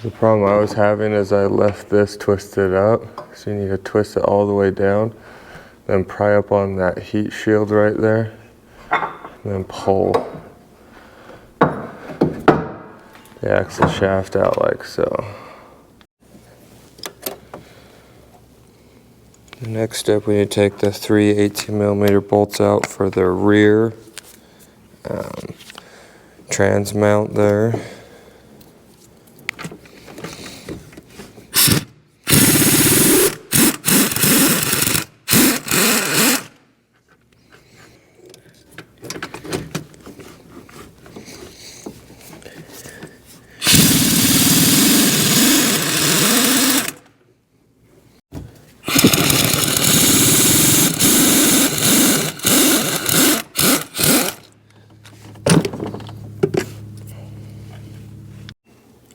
The problem I was having is I left this twisted up, so you need to twist it all the way down, then pry up on that heat shield right there, and then pull the axle shaft out like so. The next step, we need to take the three 18mm bolts out for the rear trans mount there.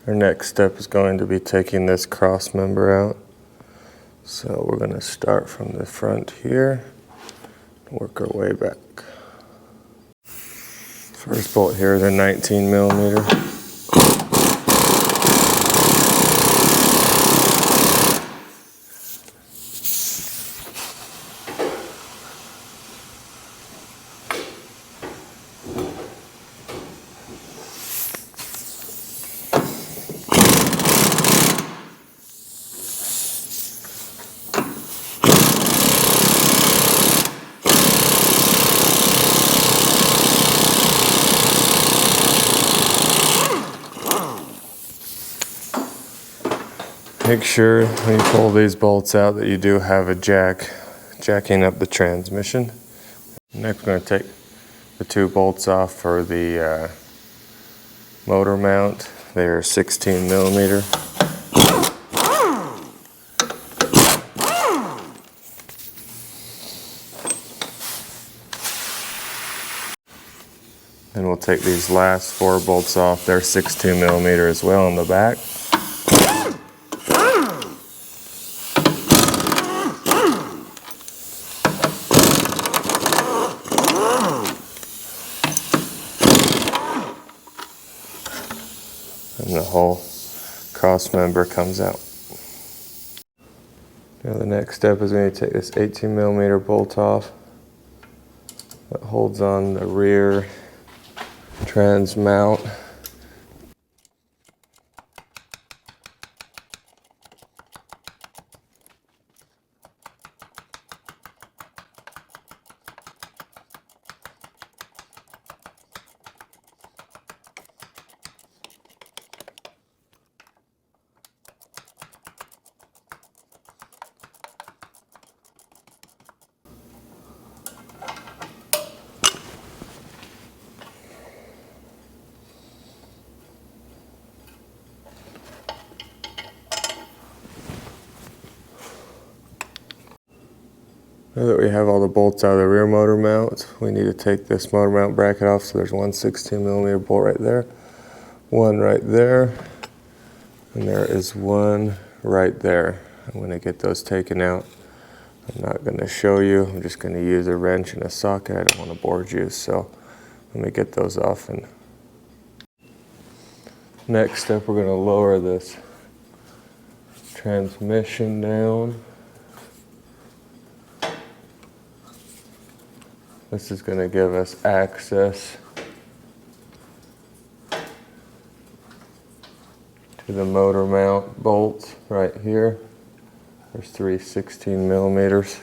Our next step is going to be taking this cross member out. So we're going to start from the front here, work our way back. First bolt here is a 19mm. Make sure when you pull these bolts out that you do have a jacking up the transmission. Next we're going to take the two bolts off for the motor mount. They are 16mm. And we'll take these last four bolts off. They're 16mm as well on the back. And the whole cross member comes out. Now the next step is we need to take this 18mm bolt off that holds on the rear trans mount. Now that we have all the bolts out of the rear motor mount, we need to take this motor mount bracket off. So there's one 16mm bolt right there, one right there, and there is one right there. I'm going to get those taken out. I'm not going to show you. I'm just going to use a wrench and a socket. I don't want to bore you, so let me get those off. And next step, we're going to lower this transmission down. This is going to give us access to the motor mount bolts right here. There's three 16mm.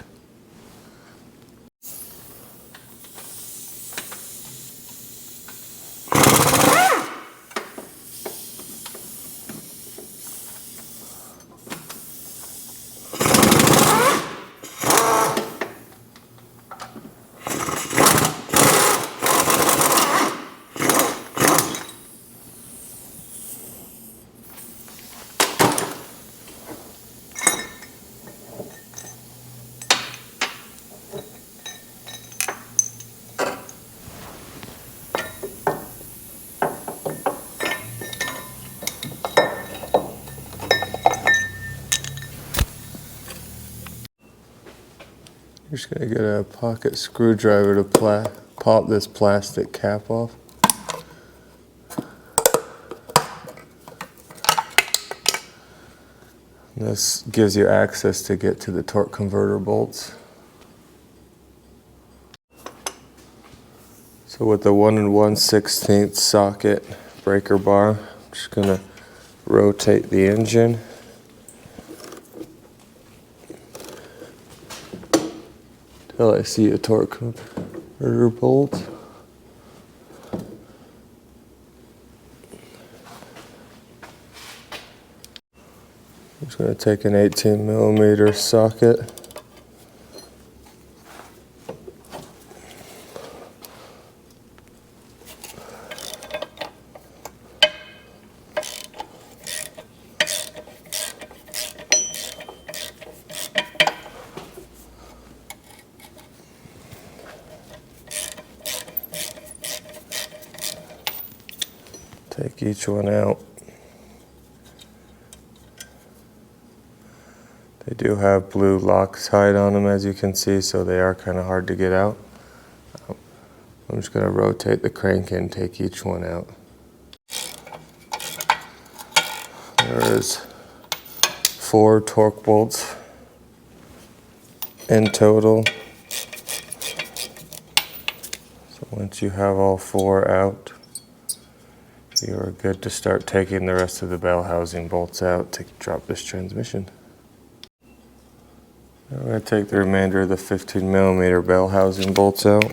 You're just going to get a pocket screwdriver to pop this plastic cap off. This gives you access to get to the torque converter bolts. So with the 1 1/16 socket breaker bar, I'm just going to rotate the engine. Till I see a torque converter bolt. I'm just going to take an 18mm socket. Take each one out. They do have blue Loctite on them, as you can see, so they are kind of hard to get out. I'm just going to rotate the crank and take each one out. There is 4 torque bolts in total. So once you have all 4 out, you are good to start taking the rest of the bell housing bolts out to drop this transmission. I'm going to take the remainder of the 15mm bell housing bolts out.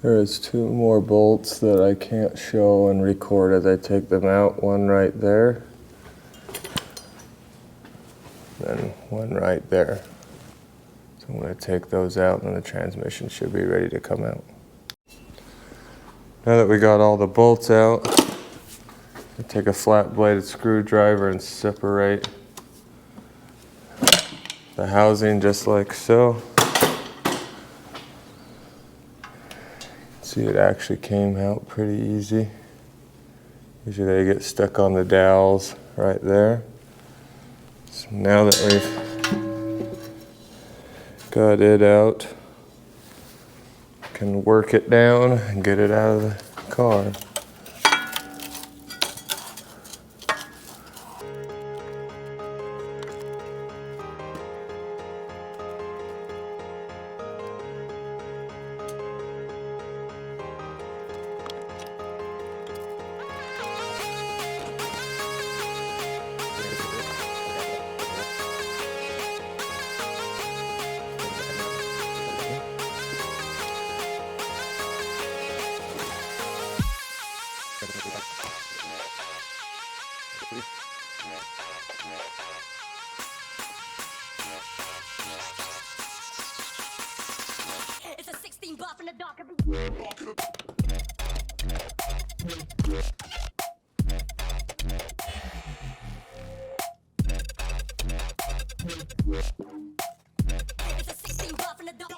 There is 2 more bolts that I can't show and record as I take them out. One right there, then one right there. So I'm going to take those out and the transmission should be ready to come out. Now that we got all the bolts out, I take a flat bladed screwdriver and separate the housing just like so. See, it actually came out pretty easy. Usually they get stuck on the dowels right there. So now that we've got it out, can work it down and get it out of the car. It's a 16 buff in the dark. It's a 16 buff in the dark.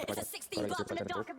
It's a 16 buff in the dark.